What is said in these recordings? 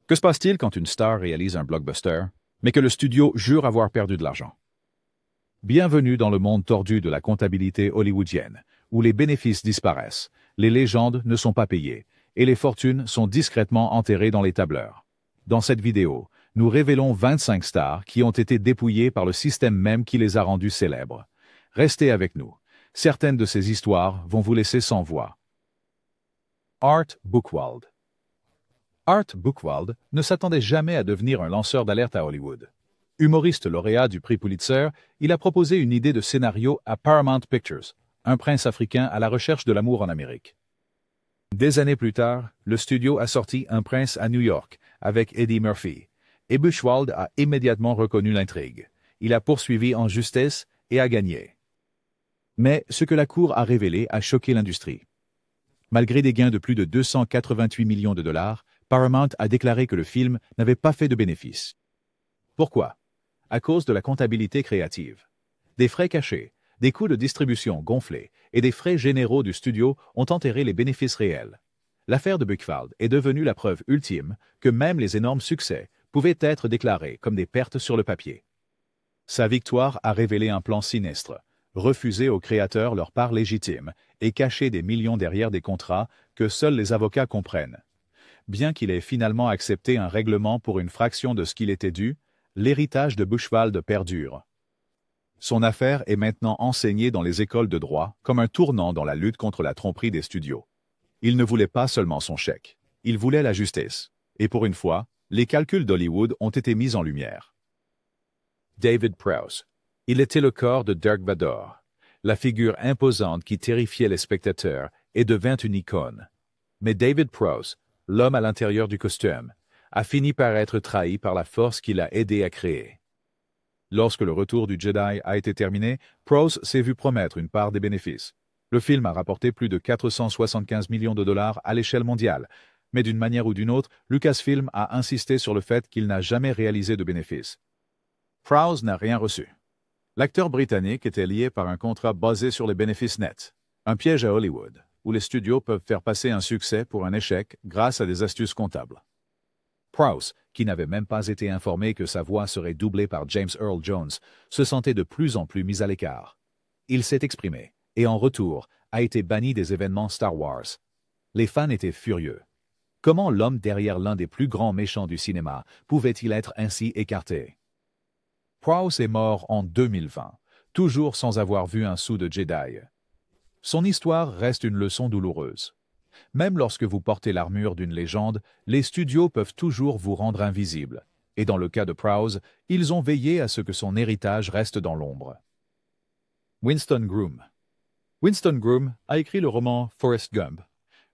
Que se passe-t-il quand une star réalise un blockbuster, mais que le studio jure avoir perdu de l'argent? Bienvenue dans le monde tordu de la comptabilité hollywoodienne, où les bénéfices disparaissent, les légendes ne sont pas payées, et les fortunes sont discrètement enterrées dans les tableurs. Dans cette vidéo, nous révélons 25 stars qui ont été dépouillées par le système même qui les a rendues célèbres. Restez avec nous. Certaines de ces histoires vont vous laisser sans voix. Art Buchwald. Art Buchwald ne s'attendait jamais à devenir un lanceur d'alerte à Hollywood. Humoriste lauréat du prix Pulitzer, il a proposé une idée de scénario à Paramount Pictures, un prince africain à la recherche de l'amour en Amérique. Des années plus tard, le studio a sorti Un prince à New York avec Eddie Murphy, et Buchwald a immédiatement reconnu l'intrigue. Il a poursuivi en justesse et a gagné. Mais ce que la cour a révélé a choqué l'industrie. Malgré des gains de plus de 288 millions de dollars, Paramount a déclaré que le film n'avait pas fait de bénéfices. Pourquoi? À cause de la comptabilité créative. Des frais cachés, des coûts de distribution gonflés et des frais généraux du studio ont enterré les bénéfices réels. L'affaire de Buchwald est devenue la preuve ultime que même les énormes succès pouvaient être déclarés comme des pertes sur le papier. Sa victoire a révélé un plan sinistre, refuser aux créateurs leur part légitime et cacher des millions derrière des contrats que seuls les avocats comprennent. Bien qu'il ait finalement accepté un règlement pour une fraction de ce qu'il était dû, l'héritage de Buchwald perdure. Son affaire est maintenant enseignée dans les écoles de droit comme un tournant dans la lutte contre la tromperie des studios. Il ne voulait pas seulement son chèque, il voulait la justice. Et pour une fois, les calculs d'Hollywood ont été mis en lumière. David Prowse. Il était le corps de Dark Vador, la figure imposante qui terrifiait les spectateurs et devint une icône. Mais David Prowse, l'homme à l'intérieur du costume, a fini par être trahi par la force qui l'a aidé à créer. Lorsque le retour du Jedi a été terminé, Prowse s'est vu promettre une part des bénéfices. Le film a rapporté plus de 475 millions de dollars à l'échelle mondiale, mais d'une manière ou d'une autre, Lucasfilm a insisté sur le fait qu'il n'a jamais réalisé de bénéfices. Prowse n'a rien reçu. L'acteur britannique était lié par un contrat basé sur les bénéfices nets, un piège à Hollywood, où les studios peuvent faire passer un succès pour un échec grâce à des astuces comptables. Prowse, qui n'avait même pas été informé que sa voix serait doublée par James Earl Jones, se sentait de plus en plus mis à l'écart. Il s'est exprimé, et en retour, a été banni des événements Star Wars. Les fans étaient furieux. Comment l'homme derrière l'un des plus grands méchants du cinéma pouvait-il être ainsi écarté? Prowse est mort en 2020, toujours sans avoir vu un sou de Jedi. Son histoire reste une leçon douloureuse. Même lorsque vous portez l'armure d'une légende, les studios peuvent toujours vous rendre invisible. Et dans le cas de Prowse, ils ont veillé à ce que son héritage reste dans l'ombre. Winston Groom. Winston Groom a écrit le roman Forrest Gump,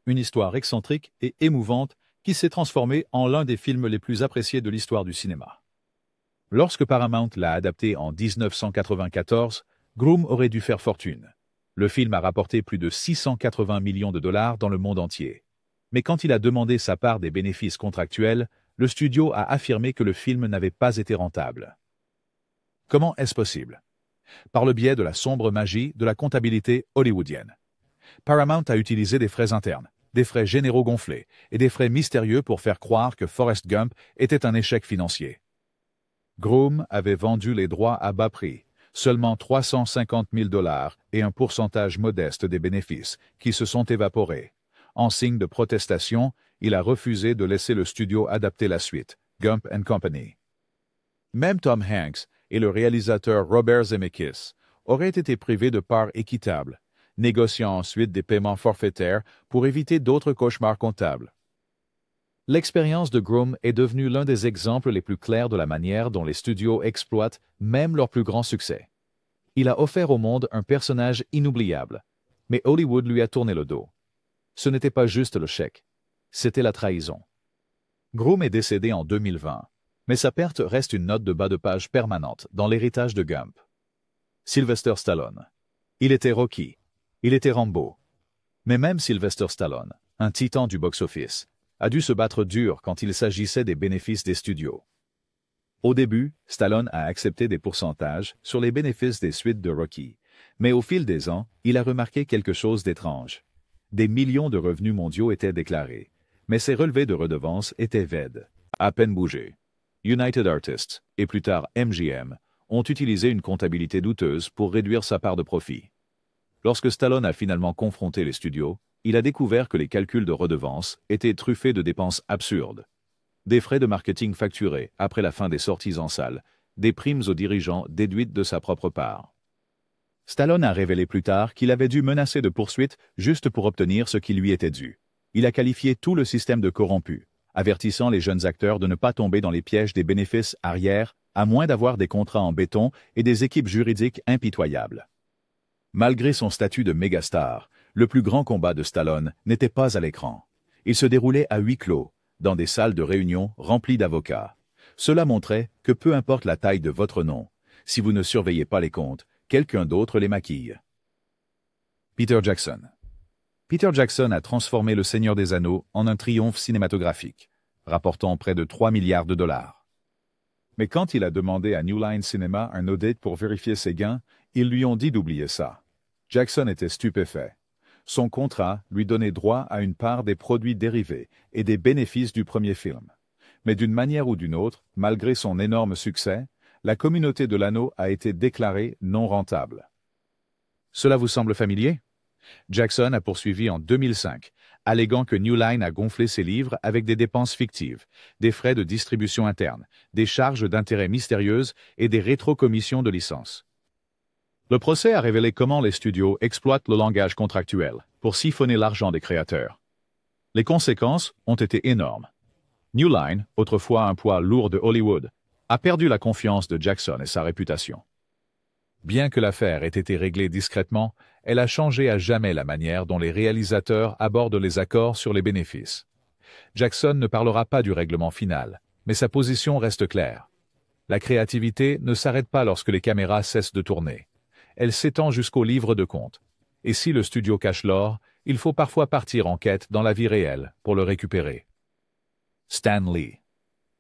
une histoire excentrique et émouvante qui s'est transformée en l'un des films les plus appréciés de l'histoire du cinéma. Lorsque Paramount l'a adapté en 1994, Groom aurait dû faire fortune. Le film a rapporté plus de 680 millions de dollars dans le monde entier. Mais quand il a demandé sa part des bénéfices contractuels, le studio a affirmé que le film n'avait pas été rentable. Comment est-ce possible? Par le biais de la sombre magie de la comptabilité hollywoodienne. Paramount a utilisé des frais internes, des frais généraux gonflés et des frais mystérieux pour faire croire que Forrest Gump était un échec financier. Groom avait vendu les droits à bas prix, seulement 350 000 dollars et un pourcentage modeste des bénéfices, qui se sont évaporés. En signe de protestation, il a refusé de laisser le studio adapter la suite, Gump & Company. Même Tom Hanks et le réalisateur Robert Zemeckis auraient été privés de parts équitables, négociant ensuite des paiements forfaitaires pour éviter d'autres cauchemars comptables. L'expérience de Groom est devenue l'un des exemples les plus clairs de la manière dont les studios exploitent même leurs plus grands succès. Il a offert au monde un personnage inoubliable, mais Hollywood lui a tourné le dos. Ce n'était pas juste le chèque, c'était la trahison. Groom est décédé en 2020, mais sa perte reste une note de bas de page permanente dans l'héritage de Gump. Sylvester Stallone. Il était Rocky, il était Rambo. Mais même Sylvester Stallone, un titan du box-office, a dû se battre dur quand il s'agissait des bénéfices des studios. Au début, Stallone a accepté des pourcentages sur les bénéfices des suites de Rocky, mais au fil des ans, il a remarqué quelque chose d'étrange. Des millions de revenus mondiaux étaient déclarés, mais ces relevés de redevances étaient vaides. À peine bougé. United Artists, et plus tard MGM, ont utilisé une comptabilité douteuse pour réduire sa part de profit. Lorsque Stallone a finalement confronté les studios, il a découvert que les calculs de redevances étaient truffés de dépenses absurdes. Des frais de marketing facturés après la fin des sorties en salle, des primes aux dirigeants déduites de sa propre part. Stallone a révélé plus tard qu'il avait dû menacer de poursuites juste pour obtenir ce qui lui était dû. Il a qualifié tout le système de corrompu, avertissant les jeunes acteurs de ne pas tomber dans les pièges des bénéfices arrière, à moins d'avoir des contrats en béton et des équipes juridiques impitoyables. Malgré son statut de mégastar, le plus grand combat de Stallone n'était pas à l'écran. Il se déroulait à huis clos, dans des salles de réunion remplies d'avocats. Cela montrait que peu importe la taille de votre nom, si vous ne surveillez pas les comptes, quelqu'un d'autre les maquille. Peter Jackson. Peter Jackson a transformé Le Seigneur des Anneaux en un triomphe cinématographique, rapportant près de 3 milliards de dollars. Mais quand il a demandé à New Line Cinema un audit pour vérifier ses gains, ils lui ont dit d'oublier ça. Jackson était stupéfait. Son contrat lui donnait droit à une part des produits dérivés et des bénéfices du premier film. Mais d'une manière ou d'une autre, malgré son énorme succès, la communauté de l'anneau a été déclarée non rentable. Cela vous semble familier? Jackson a poursuivi en 2005, alléguant que New Line a gonflé ses livres avec des dépenses fictives, des frais de distribution interne, des charges d'intérêt mystérieuses et des rétrocommissions de licences. Le procès a révélé comment les studios exploitent le langage contractuel pour siphonner l'argent des créateurs. Les conséquences ont été énormes. New Line, autrefois un poids lourd de Hollywood, a perdu la confiance de Jackson et sa réputation. Bien que l'affaire ait été réglée discrètement, elle a changé à jamais la manière dont les réalisateurs abordent les accords sur les bénéfices. Jackson ne parlera pas du règlement final, mais sa position reste claire. La créativité ne s'arrête pas lorsque les caméras cessent de tourner. Elle s'étend jusqu'au livre de compte. Et si le studio cache l'or, il faut parfois partir en quête dans la vie réelle pour le récupérer. Stan Lee.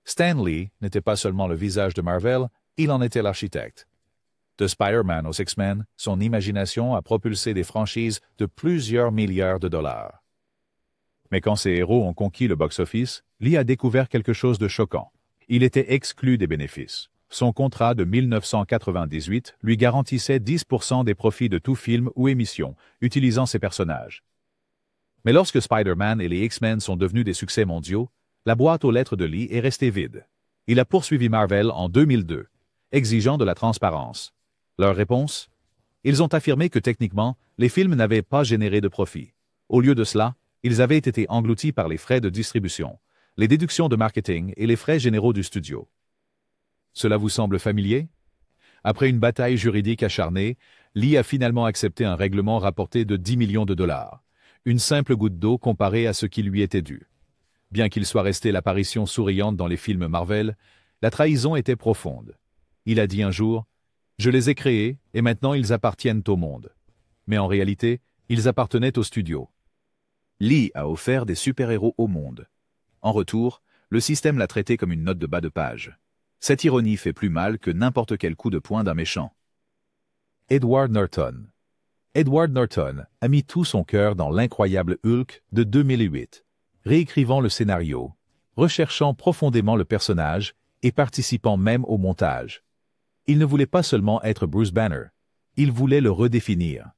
Stan Lee n'était pas seulement le visage de Marvel, il en était l'architecte. De Spider-Man aux X-Men, son imagination a propulsé des franchises de plusieurs milliards de dollars. Mais quand ses héros ont conquis le box-office, Lee a découvert quelque chose de choquant. Il était exclu des bénéfices. Son contrat de 1998 lui garantissait 10% des profits de tout film ou émission utilisant ses personnages. Mais lorsque Spider-Man et les X-Men sont devenus des succès mondiaux, la boîte aux lettres de Lee est restée vide. Il a poursuivi Marvel en 2002, exigeant de la transparence. Leur réponse? Ils ont affirmé que techniquement, les films n'avaient pas généré de profit. Au lieu de cela, ils avaient été engloutis par les frais de distribution, les déductions de marketing et les frais généraux du studio. Cela vous semble familier? Après une bataille juridique acharnée, Lee a finalement accepté un règlement rapporté de 10 millions de dollars, une simple goutte d'eau comparée à ce qui lui était dû. Bien qu'il soit resté l'apparition souriante dans les films Marvel, la trahison était profonde. Il a dit un jour « Je les ai créés et maintenant ils appartiennent au monde. » Mais en réalité, ils appartenaient au studio. Lee a offert des super-héros au monde. En retour, le système l'a traité comme une note de bas de page. Cette ironie fait plus mal que n'importe quel coup de poing d'un méchant. Edward Norton. Edward Norton a mis tout son cœur dans l'incroyable Hulk de 2008, réécrivant le scénario, recherchant profondément le personnage et participant même au montage. Il ne voulait pas seulement être Bruce Banner, il voulait le redéfinir.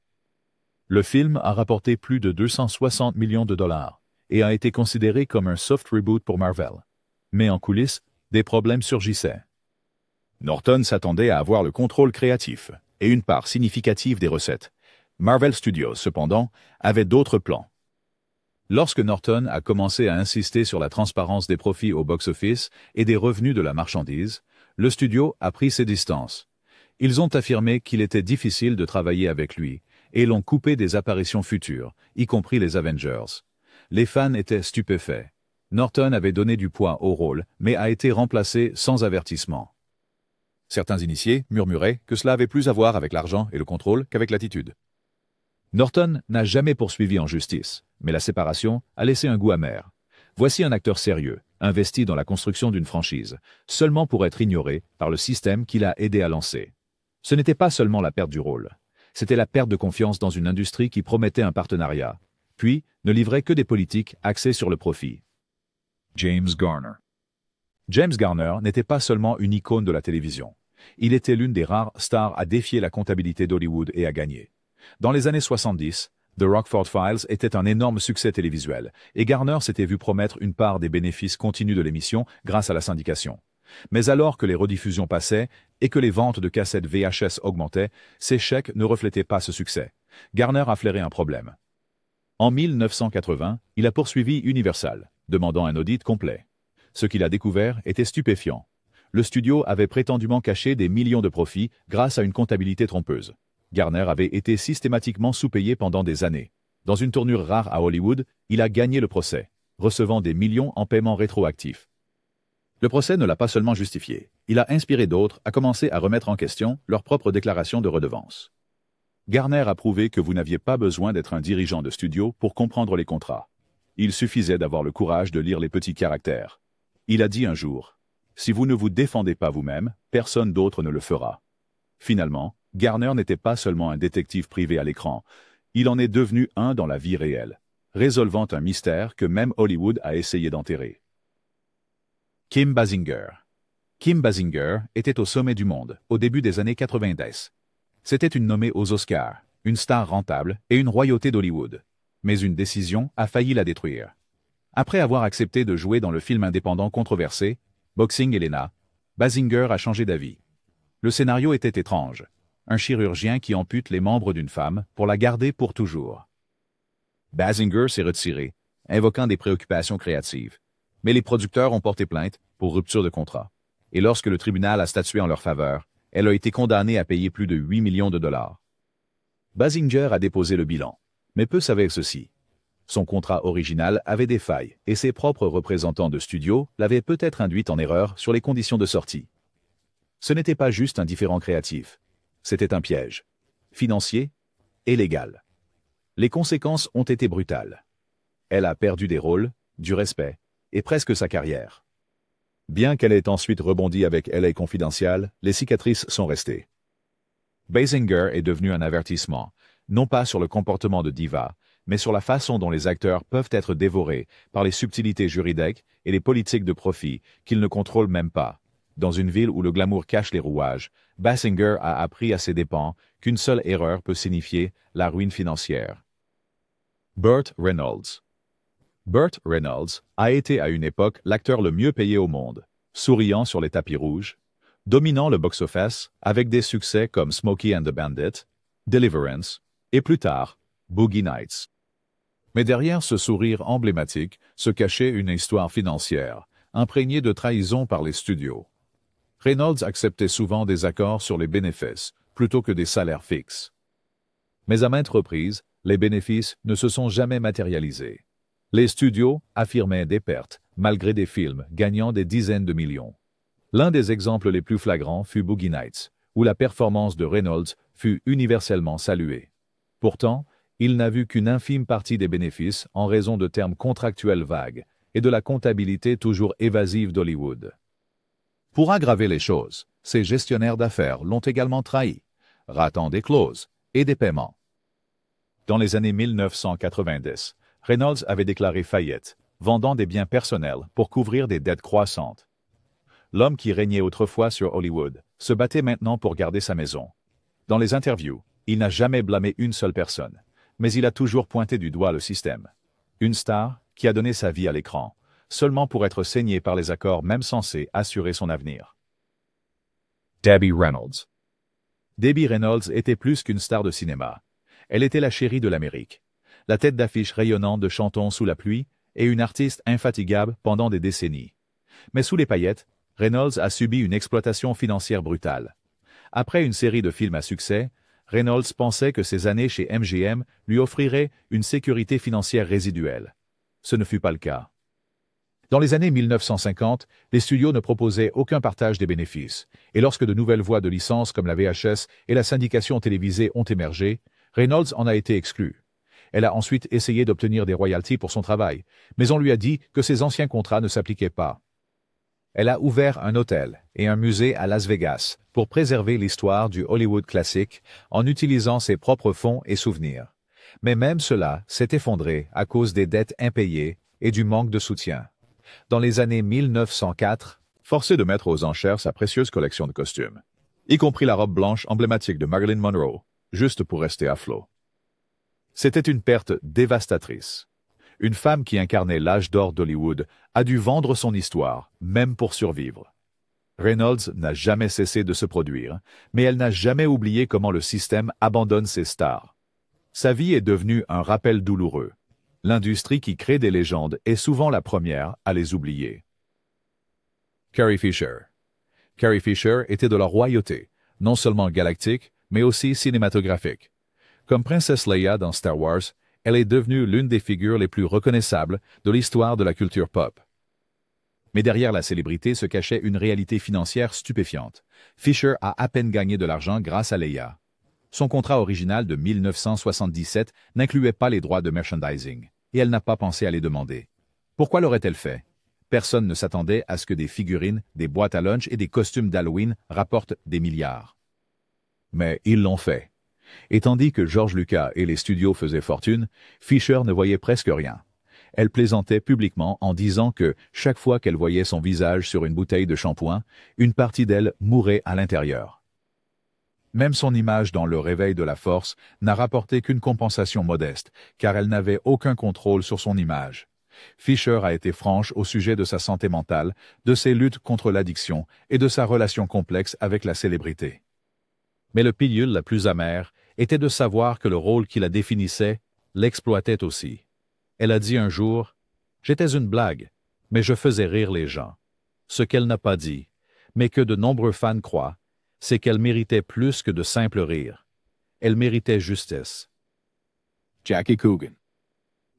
Le film a rapporté plus de 260 millions de dollars et a été considéré comme un soft reboot pour Marvel. Mais en coulisses, des problèmes surgissaient. Norton s'attendait à avoir le contrôle créatif et une part significative des recettes. Marvel Studios, cependant, avait d'autres plans. Lorsque Norton a commencé à insister sur la transparence des profits au box-office et des revenus de la marchandise, le studio a pris ses distances. Ils ont affirmé qu'il était difficile de travailler avec lui et l'ont coupé des apparitions futures, y compris les Avengers. Les fans étaient stupéfaits. Norton avait donné du poids au rôle, mais a été remplacé sans avertissement. Certains initiés murmuraient que cela avait plus à voir avec l'argent et le contrôle qu'avec l'attitude. Norton n'a jamais poursuivi en justice, mais la séparation a laissé un goût amer. Voici un acteur sérieux, investi dans la construction d'une franchise, seulement pour être ignoré par le système qu'il a aidé à lancer. Ce n'était pas seulement la perte du rôle, c'était la perte de confiance dans une industrie qui promettait un partenariat, puis ne livrait que des politiques axées sur le profit. James Garner. James Garner n'était pas seulement une icône de la télévision. Il était l'une des rares stars à défier la comptabilité d'Hollywood et à gagner. Dans les années 70, The Rockford Files était un énorme succès télévisuel, et Garner s'était vu promettre une part des bénéfices continus de l'émission grâce à la syndication. Mais alors que les rediffusions passaient et que les ventes de cassettes VHS augmentaient, ses chèques ne reflétaient pas ce succès. Garner a flairé un problème. En 1980, il a poursuivi Universal, demandant un audit complet. Ce qu'il a découvert était stupéfiant. Le studio avait prétendument caché des millions de profits grâce à une comptabilité trompeuse. Garner avait été systématiquement sous-payé pendant des années. Dans une tournure rare à Hollywood, il a gagné le procès, recevant des millions en paiement rétroactif. Le procès ne l'a pas seulement justifié, il a inspiré d'autres à commencer à remettre en question leurs propres déclarations de redevances. Garner a prouvé que vous n'aviez pas besoin d'être un dirigeant de studio pour comprendre les contrats. Il suffisait d'avoir le courage de lire les petits caractères. Il a dit un jour, « Si vous ne vous défendez pas vous-même, personne d'autre ne le fera. » Finalement, Garner n'était pas seulement un détective privé à l'écran, il en est devenu un dans la vie réelle, résolvant un mystère que même Hollywood a essayé d'enterrer. Kim Basinger. Kim Basinger était au sommet du monde, au début des années 90. C'était une nommée aux Oscars, une star rentable et une royauté d'Hollywood. Mais une décision a failli la détruire. Après avoir accepté de jouer dans le film indépendant controversé, Boxing Helena, Basinger a changé d'avis. Le scénario était étrange. Un chirurgien qui ampute les membres d'une femme pour la garder pour toujours. Basinger s'est retiré, invoquant des préoccupations créatives. Mais les producteurs ont porté plainte pour rupture de contrat. Et lorsque le tribunal a statué en leur faveur, elle a été condamnée à payer plus de 8 millions de dollars. Basinger a déposé le bilan, mais peu savait ceci. Son contrat original avait des failles, et ses propres représentants de studio l'avaient peut-être induite en erreur sur les conditions de sortie. Ce n'était pas juste un différend créatif. C'était un piège. Financier et légal. Les conséquences ont été brutales. Elle a perdu des rôles, du respect, et presque sa carrière. Bien qu'elle ait ensuite rebondi avec LA Confidential, les cicatrices sont restées. Basinger est devenu un avertissement, non pas sur le comportement de diva, mais sur la façon dont les acteurs peuvent être dévorés par les subtilités juridiques et les politiques de profit qu'ils ne contrôlent même pas. Dans une ville où le glamour cache les rouages, Basinger a appris à ses dépens qu'une seule erreur peut signifier la ruine financière. Burt Reynolds. Burt Reynolds a été à une époque l'acteur le mieux payé au monde, souriant sur les tapis rouges, dominant le box-office avec des succès comme Smokey and the Bandit, Deliverance et plus tard, Boogie Nights. Mais derrière ce sourire emblématique se cachait une histoire financière, imprégnée de trahison par les studios. Reynolds acceptait souvent des accords sur les bénéfices, plutôt que des salaires fixes. Mais à maintes reprises, les bénéfices ne se sont jamais matérialisés. Les studios affirmaient des pertes, malgré des films gagnant des dizaines de millions. L'un des exemples les plus flagrants fut Boogie Nights, où la performance de Reynolds fut universellement saluée. Pourtant, il n'a vu qu'une infime partie des bénéfices en raison de termes contractuels vagues et de la comptabilité toujours évasive d'Hollywood. Pour aggraver les choses, ses gestionnaires d'affaires l'ont également trahi, ratant des clauses et des paiements. Dans les années 1990, Reynolds avait déclaré faillite, vendant des biens personnels pour couvrir des dettes croissantes. L'homme qui régnait autrefois sur Hollywood se battait maintenant pour garder sa maison. Dans les interviews, il n'a jamais blâmé une seule personne, mais il a toujours pointé du doigt le système. Une star qui a donné sa vie à l'écran, seulement pour être saignée par les accords même censés assurer son avenir. Debbie Reynolds. Debbie Reynolds était plus qu'une star de cinéma. Elle était la chérie de l'Amérique, la tête d'affiche rayonnante de Chantons sous la pluie et une artiste infatigable pendant des décennies. Mais sous les paillettes, Reynolds a subi une exploitation financière brutale. Après une série de films à succès, Reynolds pensait que ses années chez MGM lui offriraient une sécurité financière résiduelle. Ce ne fut pas le cas. Dans les années 1950, les studios ne proposaient aucun partage des bénéfices, et lorsque de nouvelles voies de licence comme la VHS et la syndication télévisée ont émergé, Reynolds en a été exclu. Elle a ensuite essayé d'obtenir des royalties pour son travail, mais on lui a dit que ses anciens contrats ne s'appliquaient pas. Elle a ouvert un hôtel et un musée à Las Vegas pour préserver l'histoire du Hollywood classique en utilisant ses propres fonds et souvenirs. Mais même cela s'est effondré à cause des dettes impayées et du manque de soutien. Dans les années 1904, forcé de mettre aux enchères sa précieuse collection de costumes, y compris la robe blanche emblématique de Marilyn Monroe, juste pour rester à flot. C'était une perte dévastatrice. Une femme qui incarnait l'âge d'or d'Hollywood a dû vendre son histoire, même pour survivre. Reynolds n'a jamais cessé de se produire, mais elle n'a jamais oublié comment le système abandonne ses stars. Sa vie est devenue un rappel douloureux. L'industrie qui crée des légendes est souvent la première à les oublier. Carrie Fisher. Carrie Fisher était de la royauté, non seulement galactique, mais aussi cinématographique. Comme Princesse Leia dans Star Wars, elle est devenue l'une des figures les plus reconnaissables de l'histoire de la culture pop. Mais derrière la célébrité se cachait une réalité financière stupéfiante. Fisher a à peine gagné de l'argent grâce à Leia. Son contrat original de 1977 n'incluait pas les droits de merchandising, et elle n'a pas pensé à les demander. Pourquoi l'aurait-elle fait? Personne ne s'attendait à ce que des figurines, des boîtes à lunch et des costumes d'Halloween rapportent des milliards. Mais ils l'ont fait. Et tandis que George Lucas et les studios faisaient fortune, Fisher ne voyait presque rien. Elle plaisantait publiquement en disant que, chaque fois qu'elle voyait son visage sur une bouteille de shampoing, une partie d'elle mourait à l'intérieur. Même son image dans Le Réveil de la Force n'a rapporté qu'une compensation modeste, car elle n'avait aucun contrôle sur son image. Fisher a été franche au sujet de sa santé mentale, de ses luttes contre l'addiction et de sa relation complexe avec la célébrité. Mais le pilule la plus amère était de savoir que le rôle qui la définissait l'exploitait aussi. Elle a dit un jour « J'étais une blague, mais je faisais rire les gens. » Ce qu'elle n'a pas dit, mais que de nombreux fans croient, c'est qu'elle méritait plus que de simples rires. Elle méritait justesse. Jackie Coogan.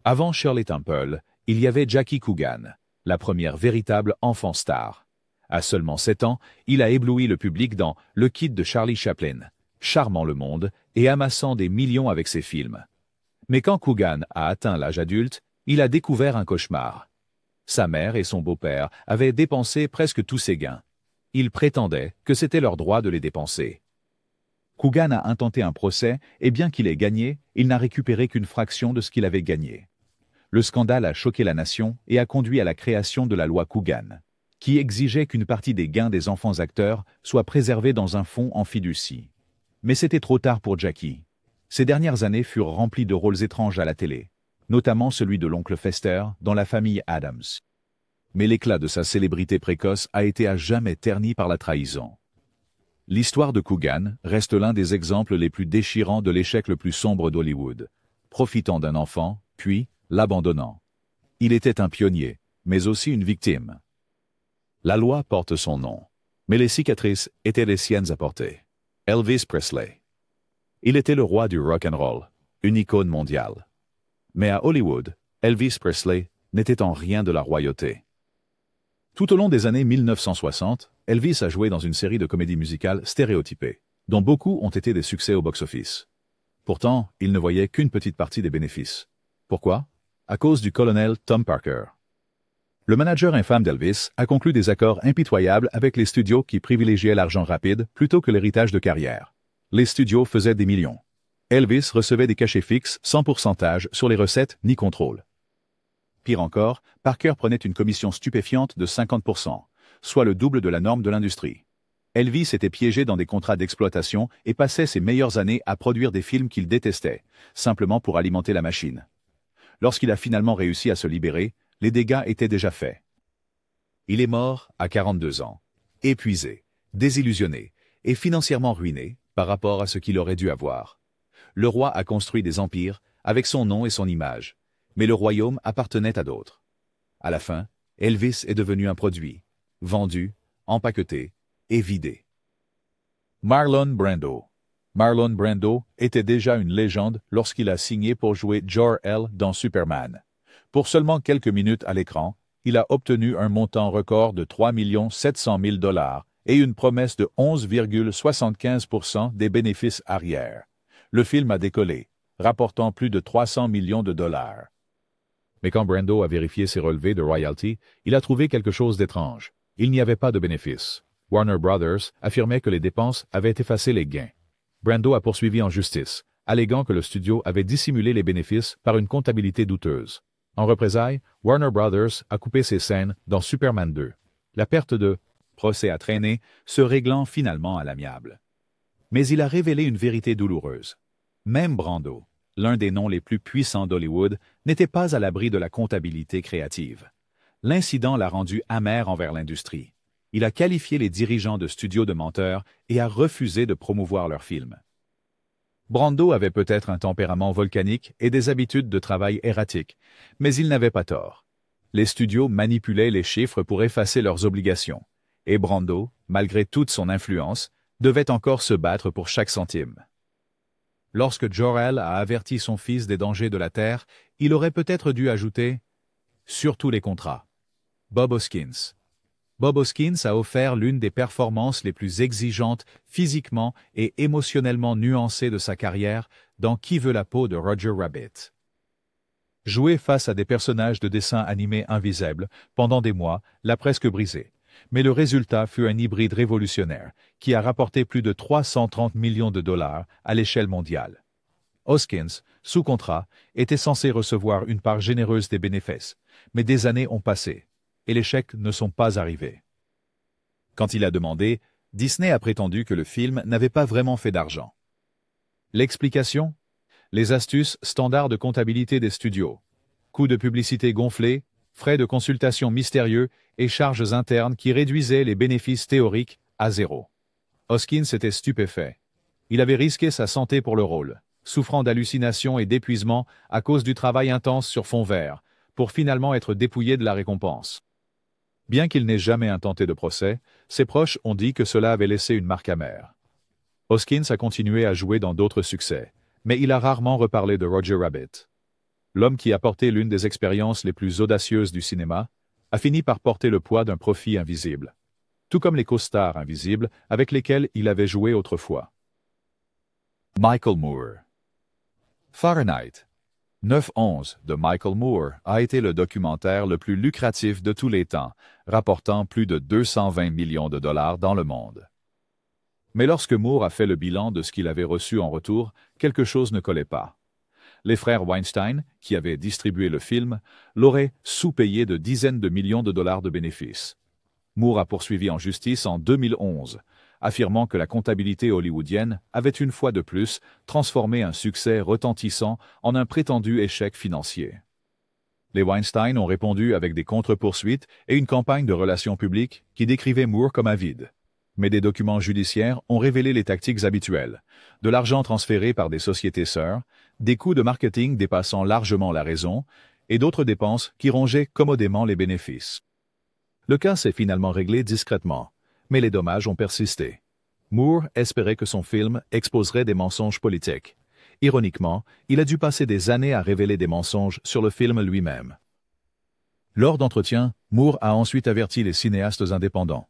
Avant Shirley Temple, il y avait Jackie Coogan, la première véritable enfant star. À seulement 7 ans, il a ébloui le public dans Le Kid de Charlie Chaplin, charmant le monde et amassant des millions avec ses films. Mais quand Coogan a atteint l'âge adulte, il a découvert un cauchemar. Sa mère et son beau-père avaient dépensé presque tous ses gains. Ils prétendaient que c'était leur droit de les dépenser. Coogan a intenté un procès et bien qu'il ait gagné, il n'a récupéré qu'une fraction de ce qu'il avait gagné. Le scandale a choqué la nation et a conduit à la création de la loi Coogan, qui exigeait qu'une partie des gains des enfants acteurs soit préservée dans un fonds en fiducie. Mais c'était trop tard pour Jackie. Ces dernières années furent remplies de rôles étranges à la télé, notamment celui de l'oncle Fester dans La famille Adams. Mais l'éclat de sa célébrité précoce a été à jamais terni par la trahison. L'histoire de Coogan reste l'un des exemples les plus déchirants de l'échec le plus sombre d'Hollywood, profitant d'un enfant, puis l'abandonnant. Il était un pionnier, mais aussi une victime. La loi porte son nom, mais les cicatrices étaient les siennes à porter. Elvis Presley. Il était le roi du rock and roll, une icône mondiale. Mais à Hollywood, Elvis Presley n'était en rien de la royauté. Tout au long des années 1960, Elvis a joué dans une série de comédies musicales stéréotypées, dont beaucoup ont été des succès au box-office. Pourtant, il ne voyait qu'une petite partie des bénéfices. Pourquoi? À cause du colonel Tom Parker. Le manager infâme d'Elvis a conclu des accords impitoyables avec les studios qui privilégiaient l'argent rapide plutôt que l'héritage de carrière. Les studios faisaient des millions. Elvis recevait des cachets fixes sans pourcentage sur les recettes ni contrôle. Pire encore, Parker prenait une commission stupéfiante de 50%, soit le double de la norme de l'industrie. Elvis était piégé dans des contrats d'exploitation et passait ses meilleures années à produire des films qu'il détestait, simplement pour alimenter la machine. Lorsqu'il a finalement réussi à se libérer, les dégâts étaient déjà faits. Il est mort à 42 ans, épuisé, désillusionné et financièrement ruiné par rapport à ce qu'il aurait dû avoir. Le roi a construit des empires avec son nom et son image, mais le royaume appartenait à d'autres. À la fin, Elvis est devenu un produit, vendu, empaqueté et vidé. Marlon Brando. Marlon Brando était déjà une légende lorsqu'il a signé pour jouer Jor-El dans Superman. Pour seulement quelques minutes à l'écran, il a obtenu un montant record de 3 700 000 $ et une promesse de 11,75% des bénéfices arrière. Le film a décollé, rapportant plus de 300 millions de dollars. Mais quand Brando a vérifié ses relevés de royalty, il a trouvé quelque chose d'étrange. Il n'y avait pas de bénéfices. Warner Brothers affirmait que les dépenses avaient effacé les gains. Brando a poursuivi en justice, alléguant que le studio avait dissimulé les bénéfices par une comptabilité douteuse. En représailles, Warner Brothers a coupé ses scènes dans Superman 2. La perte de procès à traîner, se réglant finalement à l'amiable. Mais il a révélé une vérité douloureuse. Même Brando, l'un des noms les plus puissants d'Hollywood, n'était pas à l'abri de la comptabilité créative. L'incident l'a rendu amer envers l'industrie. Il a qualifié les dirigeants de studios de menteurs et a refusé de promouvoir leurs films. Brando avait peut-être un tempérament volcanique et des habitudes de travail erratiques, mais il n'avait pas tort. Les studios manipulaient les chiffres pour effacer leurs obligations, et Brando, malgré toute son influence, devait encore se battre pour chaque centime. Lorsque Jor-El a averti son fils des dangers de la Terre, il aurait peut-être dû ajouter « surtout les contrats ». Bob Hoskins. Bob Hoskins a offert l'une des performances les plus exigeantes physiquement et émotionnellement nuancées de sa carrière dans Qui veut la peau de Roger Rabbit. Jouer face à des personnages de dessins animés invisibles pendant des mois l'a presque brisé, mais le résultat fut un hybride révolutionnaire qui a rapporté plus de 330 millions de dollars à l'échelle mondiale. Hoskins, sous contrat, était censé recevoir une part généreuse des bénéfices, mais des années ont passé, et les chèques ne sont pas arrivés. Quand il a demandé, Disney a prétendu que le film n'avait pas vraiment fait d'argent. L'explication? Les astuces standards de comptabilité des studios. Coûts de publicité gonflés, frais de consultation mystérieux et charges internes qui réduisaient les bénéfices théoriques à zéro. Hoskins était stupéfait. Il avait risqué sa santé pour le rôle, souffrant d'hallucinations et d'épuisement à cause du travail intense sur fond vert, pour finalement être dépouillé de la récompense. Bien qu'il n'ait jamais intenté de procès, ses proches ont dit que cela avait laissé une marque amère. Hoskins a continué à jouer dans d'autres succès, mais il a rarement reparlé de Roger Rabbit. L'homme qui a porté l'une des expériences les plus audacieuses du cinéma a fini par porter le poids d'un profit invisible, tout comme les co-stars invisibles avec lesquels il avait joué autrefois. Michael Moore. Fahrenheit 9/11 de Michael Moore a été le documentaire le plus lucratif de tous les temps, rapportant plus de 220 millions de dollars dans le monde. Mais lorsque Moore a fait le bilan de ce qu'il avait reçu en retour, quelque chose ne collait pas. Les frères Weinstein, qui avaient distribué le film, l'auraient sous-payé de dizaines de millions de dollars de bénéfices. Moore a poursuivi en justice en 2011, affirmant que la comptabilité hollywoodienne avait une fois de plus transformé un succès retentissant en un prétendu échec financier. Les Weinstein ont répondu avec des contre-poursuites et une campagne de relations publiques qui décrivait Moore comme avide. Mais des documents judiciaires ont révélé les tactiques habituelles, de l'argent transféré par des sociétés sœurs, des coûts de marketing dépassant largement la raison, et d'autres dépenses qui rongeaient commodément les bénéfices. Le cas s'est finalement réglé discrètement, mais les dommages ont persisté. Moore espérait que son film exposerait des mensonges politiques. Ironiquement, il a dû passer des années à révéler des mensonges sur le film lui-même. Lors d'entretiens, Moore a ensuite averti les cinéastes indépendants.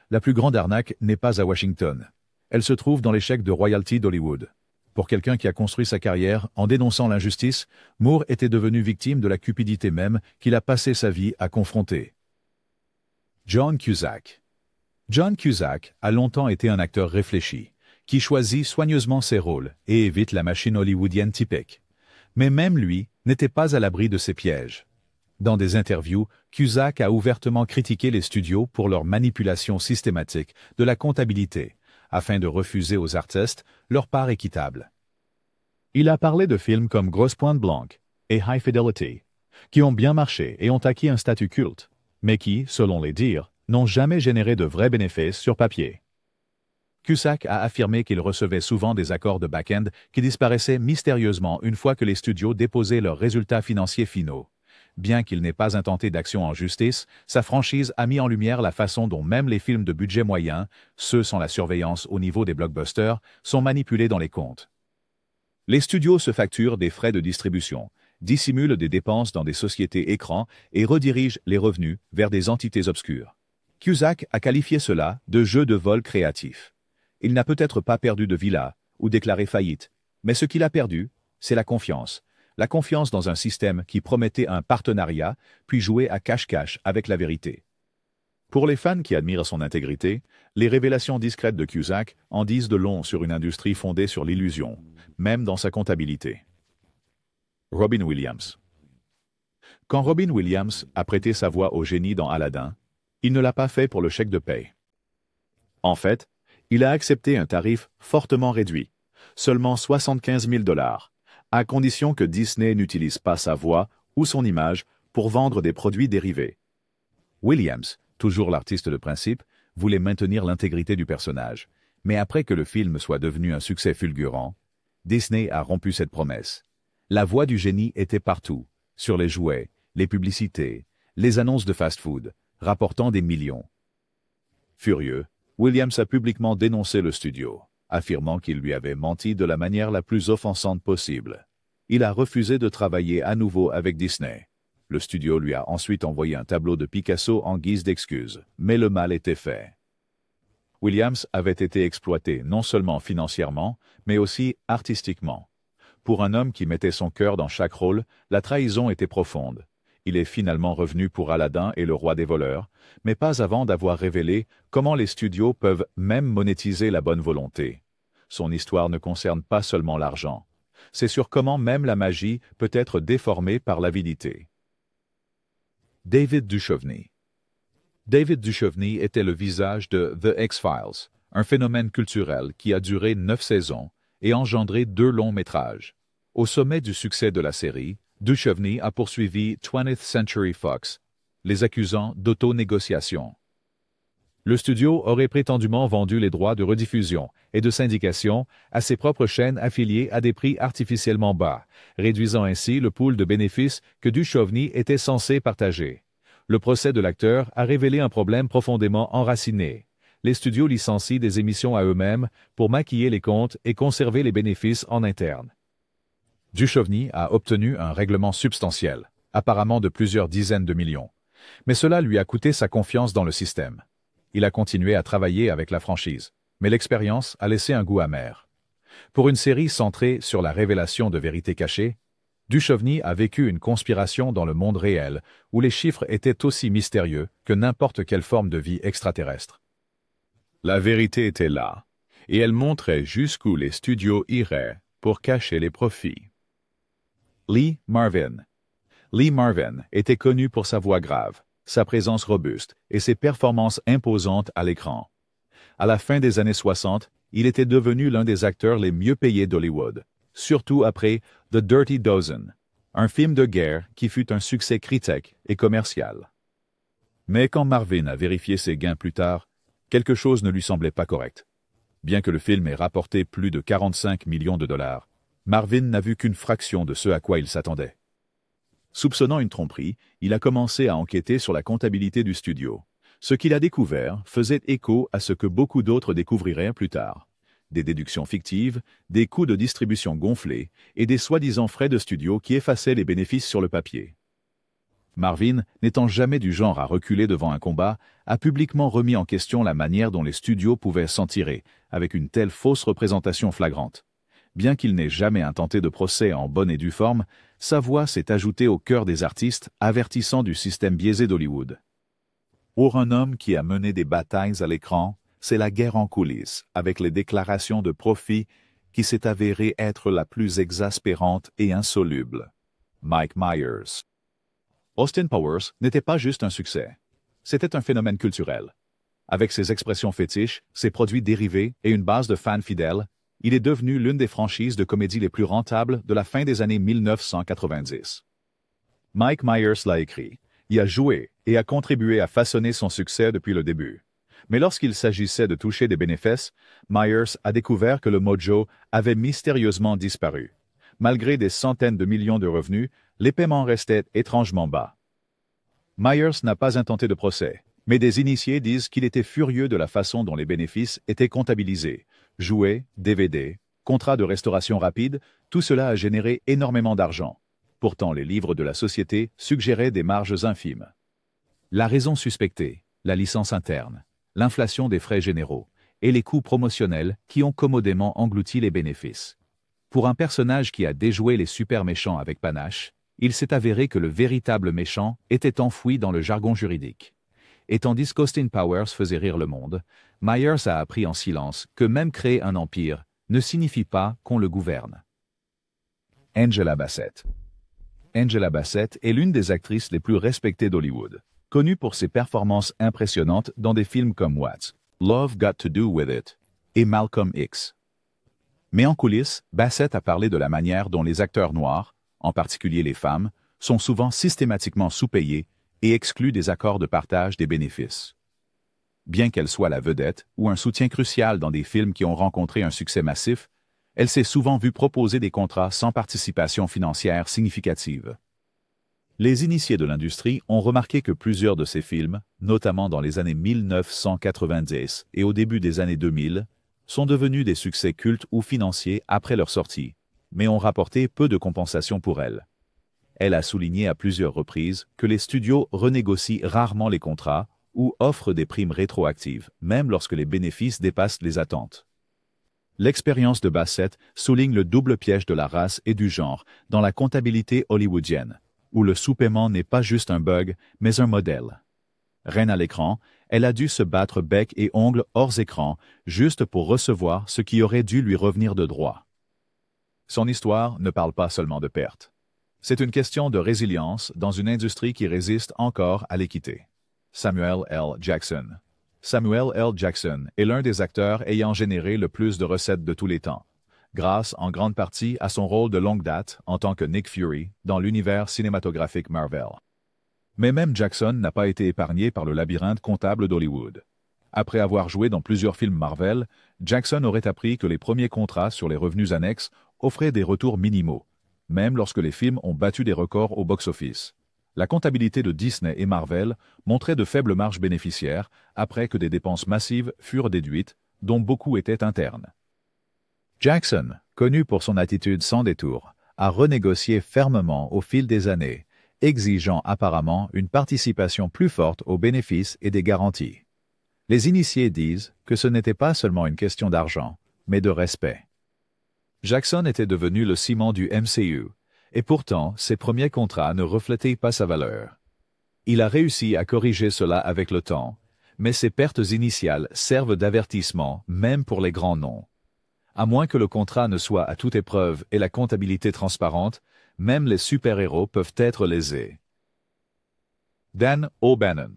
La plus grande arnaque n'est pas à Washington. Elle se trouve dans les chèques de royalty d'Hollywood. Pour quelqu'un qui a construit sa carrière en dénonçant l'injustice, Moore était devenu victime de la cupidité même qu'il a passé sa vie à confronter. John Cusack. John Cusack a longtemps été un acteur réfléchi, qui choisit soigneusement ses rôles et évite la machine hollywoodienne typique. Mais même lui n'était pas à l'abri de ces pièges. Dans des interviews, Cusack a ouvertement critiqué les studios pour leur manipulation systématique de la comptabilité, afin de refuser aux artistes leur part équitable. Il a parlé de films comme Grosse Pointe Blanche et High Fidelity, qui ont bien marché et ont acquis un statut culte, mais qui, selon les dires, n'ont jamais généré de vrais bénéfices sur papier. Cusack a affirmé qu'il recevait souvent des accords de back-end qui disparaissaient mystérieusement une fois que les studios déposaient leurs résultats financiers finaux. Bien qu'il n'ait pas intenté d'action en justice, sa franchise a mis en lumière la façon dont même les films de budget moyen, ceux sans la surveillance au niveau des blockbusters, sont manipulés dans les comptes. Les studios se facturent des frais de distribution, dissimulent des dépenses dans des sociétés écrans et redirigent les revenus vers des entités obscures. Cusack a qualifié cela de jeu de vol créatif. Il n'a peut-être pas perdu de villa ou déclaré faillite, mais ce qu'il a perdu, c'est la confiance. La confiance dans un système qui promettait un partenariat, puis jouait à cache-cache avec la vérité. Pour les fans qui admirent son intégrité, les révélations discrètes de Cusack en disent de long sur une industrie fondée sur l'illusion, même dans sa comptabilité. Robin Williams. Quand Robin Williams a prêté sa voix au génie dans Aladdin, il ne l'a pas fait pour le chèque de paie. En fait, il a accepté un tarif fortement réduit, seulement 75 000 $, à condition que Disney n'utilise pas sa voix ou son image pour vendre des produits dérivés. Williams, toujours l'artiste de principe, voulait maintenir l'intégrité du personnage, mais après que le film soit devenu un succès fulgurant, Disney a rompu cette promesse. La voix du génie était partout, sur les jouets, les publicités, les annonces de fast-food, rapportant des millions. Furieux, Williams a publiquement dénoncé le studio, affirmant qu'il lui avait menti de la manière la plus offensante possible. Il a refusé de travailler à nouveau avec Disney. Le studio lui a ensuite envoyé un tableau de Picasso en guise d'excuse, mais le mal était fait. Williams avait été exploité non seulement financièrement, mais aussi artistiquement. Pour un homme qui mettait son cœur dans chaque rôle, la trahison était profonde. Il est finalement revenu pour Aladdin et le roi des voleurs, mais pas avant d'avoir révélé comment les studios peuvent même monétiser la bonne volonté. Son histoire ne concerne pas seulement l'argent. C'est sur comment même la magie peut être déformée par l'avidité. David Duchovny. David Duchovny était le visage de The X-Files, un phénomène culturel qui a duré 9 saisons et engendré 2 longs métrages. Au sommet du succès de la série, Duchovny a poursuivi 20th Century Fox, les accusant d'auto-négociation. Le studio aurait prétendument vendu les droits de rediffusion et de syndication à ses propres chaînes affiliées à des prix artificiellement bas, réduisant ainsi le pool de bénéfices que Duchovny était censé partager. Le procès de l'acteur a révélé un problème profondément enraciné. Les studios licencient des émissions à eux-mêmes pour maquiller les comptes et conserver les bénéfices en interne. Duchovny a obtenu un règlement substantiel, apparemment de plusieurs dizaines de millions. Mais cela lui a coûté sa confiance dans le système. Il a continué à travailler avec la franchise, mais l'expérience a laissé un goût amer. Pour une série centrée sur la révélation de vérités cachées, Duchovny a vécu une conspiration dans le monde réel où les chiffres étaient aussi mystérieux que n'importe quelle forme de vie extraterrestre. La vérité était là, et elle montrait jusqu'où les studios iraient pour cacher les profits. Lee Marvin. Lee Marvin était connu pour sa voix grave, sa présence robuste et ses performances imposantes à l'écran. À la fin des années 60, il était devenu l'un des acteurs les mieux payés d'Hollywood, surtout après The Dirty Dozen, un film de guerre qui fut un succès critique et commercial. Mais quand Marvin a vérifié ses gains plus tard, quelque chose ne lui semblait pas correct. Bien que le film ait rapporté plus de 45 millions de $, Marvin n'a vu qu'une fraction de ce à quoi il s'attendait. Soupçonnant une tromperie, il a commencé à enquêter sur la comptabilité du studio. Ce qu'il a découvert faisait écho à ce que beaucoup d'autres découvriraient plus tard. Des déductions fictives, des coûts de distribution gonflés et des soi-disant frais de studio qui effaçaient les bénéfices sur le papier. Marvin, n'étant jamais du genre à reculer devant un combat, a publiquement remis en question la manière dont les studios pouvaient s'en tirer, avec une telle fausse représentation flagrante. Bien qu'il n'ait jamais intenté de procès en bonne et due forme, sa voix s'est ajoutée au cœur des artistes, avertissant du système biaisé d'Hollywood. Pour un homme qui a mené des batailles à l'écran, c'est la guerre en coulisses, avec les déclarations de profit, qui s'est avérée être la plus exaspérante et insoluble. Mike Myers. Austin Powers n'était pas juste un succès. C'était un phénomène culturel. Avec ses expressions fétiches, ses produits dérivés et une base de fans fidèles, il est devenu l'une des franchises de comédie les plus rentables de la fin des années 1990. Mike Myers l'a écrit, y a joué et a contribué à façonner son succès depuis le début. Mais lorsqu'il s'agissait de toucher des bénéfices, Myers a découvert que le mojo avait mystérieusement disparu. Malgré des centaines de millions de revenus, les paiements restaient étrangement bas. Myers n'a pas intenté de procès, mais des initiés disent qu'il était furieux de la façon dont les bénéfices étaient comptabilisés. Jouets, DVD, contrats de restauration rapide, tout cela a généré énormément d'argent. Pourtant, les livres de la société suggéraient des marges infimes. La raison suspectée, la licence interne, l'inflation des frais généraux et les coûts promotionnels qui ont commodément englouti les bénéfices. Pour un personnage qui a déjoué les super méchants avec panache, il s'est avéré que le véritable méchant était enfoui dans le jargon juridique. Et tandis qu'Austin Powers faisait rire le monde, Myers a appris en silence que même créer un empire ne signifie pas qu'on le gouverne. Angela Bassett. Angela Bassett est l'une des actrices les plus respectées d'Hollywood, connue pour ses performances impressionnantes dans des films comme Watts, Love Got to Do With It et Malcolm X. Mais en coulisses, Bassett a parlé de la manière dont les acteurs noirs, en particulier les femmes, sont souvent systématiquement sous-payés et exclus des accords de partage des bénéfices. Bien qu'elle soit la vedette ou un soutien crucial dans des films qui ont rencontré un succès massif, elle s'est souvent vue proposer des contrats sans participation financière significative. Les initiés de l'industrie ont remarqué que plusieurs de ces films, notamment dans les années 1990 et au début des années 2000, sont devenus des succès cultes ou financiers après leur sortie, mais ont rapporté peu de compensation pour elles. Elle a souligné à plusieurs reprises que les studios renégocient rarement les contrats ou offrent des primes rétroactives, même lorsque les bénéfices dépassent les attentes. L'expérience de Bassett souligne le double piège de la race et du genre dans la comptabilité hollywoodienne, où le sous-paiement n'est pas juste un bug, mais un modèle. Reine à l'écran, elle a dû se battre bec et ongles hors écran juste pour recevoir ce qui aurait dû lui revenir de droit. Son histoire ne parle pas seulement de pertes. C'est une question de résilience dans une industrie qui résiste encore à l'équité. Samuel L. Jackson. Samuel L. Jackson est l'un des acteurs ayant généré le plus de recettes de tous les temps, grâce en grande partie à son rôle de longue date en tant que Nick Fury dans l'univers cinématographique Marvel. Mais même Jackson n'a pas été épargné par le labyrinthe comptable d'Hollywood. Après avoir joué dans plusieurs films Marvel, Jackson aurait appris que les premiers contrats sur les revenus annexes offraient des retours minimaux, même lorsque les films ont battu des records au box-office. La comptabilité de Disney et Marvel montrait de faibles marges bénéficiaires après que des dépenses massives furent déduites, dont beaucoup étaient internes. Jackson, connu pour son attitude sans détour, a renégocié fermement au fil des années, exigeant apparemment une participation plus forte aux bénéfices et des garanties. Les initiés disent que ce n'était pas seulement une question d'argent, mais de respect. Jackson était devenu le ciment du MCU, et pourtant ses premiers contrats ne reflétaient pas sa valeur. Il a réussi à corriger cela avec le temps, mais ses pertes initiales servent d'avertissement même pour les grands noms. À moins que le contrat ne soit à toute épreuve et la comptabilité transparente, même les super-héros peuvent être lésés. Dan O'Bannon.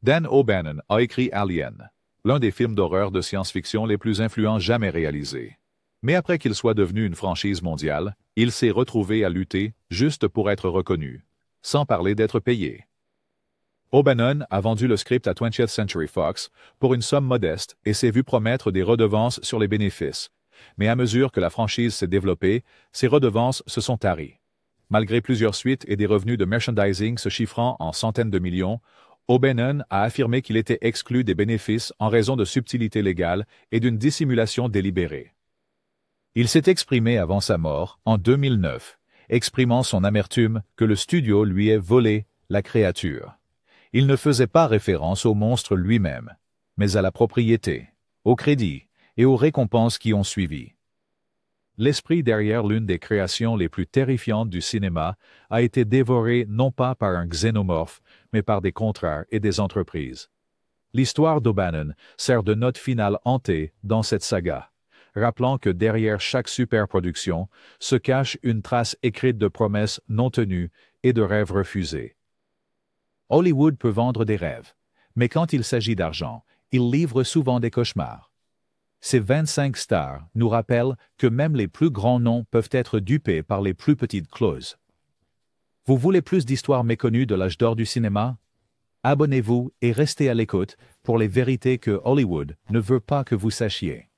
Dan O'Bannon a écrit Alien, l'un des films d'horreur de science-fiction les plus influents jamais réalisés. Mais après qu'il soit devenu une franchise mondiale, il s'est retrouvé à lutter juste pour être reconnu, sans parler d'être payé. O'Bannon a vendu le script à 20th Century Fox pour une somme modeste et s'est vu promettre des redevances sur les bénéfices. Mais à mesure que la franchise s'est développée, ces redevances se sont taries. Malgré plusieurs suites et des revenus de merchandising se chiffrant en centaines de millions, O'Bannon a affirmé qu'il était exclu des bénéfices en raison de subtilités légales et d'une dissimulation délibérée. Il s'est exprimé avant sa mort, en 2009, exprimant son amertume que le studio lui ait volé la créature. Il ne faisait pas référence au monstre lui-même, mais à la propriété, au crédit et aux récompenses qui ont suivi. L'esprit derrière l'une des créations les plus terrifiantes du cinéma a été dévoré non pas par un xénomorphe, mais par des contrats et des entreprises. L'histoire d'O'Bannon sert de note finale hantée dans cette saga, rappelant que derrière chaque superproduction se cache une trace écrite de promesses non tenues et de rêves refusés. Hollywood peut vendre des rêves, mais quand il s'agit d'argent, il livre souvent des cauchemars. Ces 25 stars nous rappellent que même les plus grands noms peuvent être dupés par les plus petites clauses. Vous voulez plus d'histoires méconnues de l'âge d'or du cinéma? Abonnez-vous et restez à l'écoute pour les vérités que Hollywood ne veut pas que vous sachiez.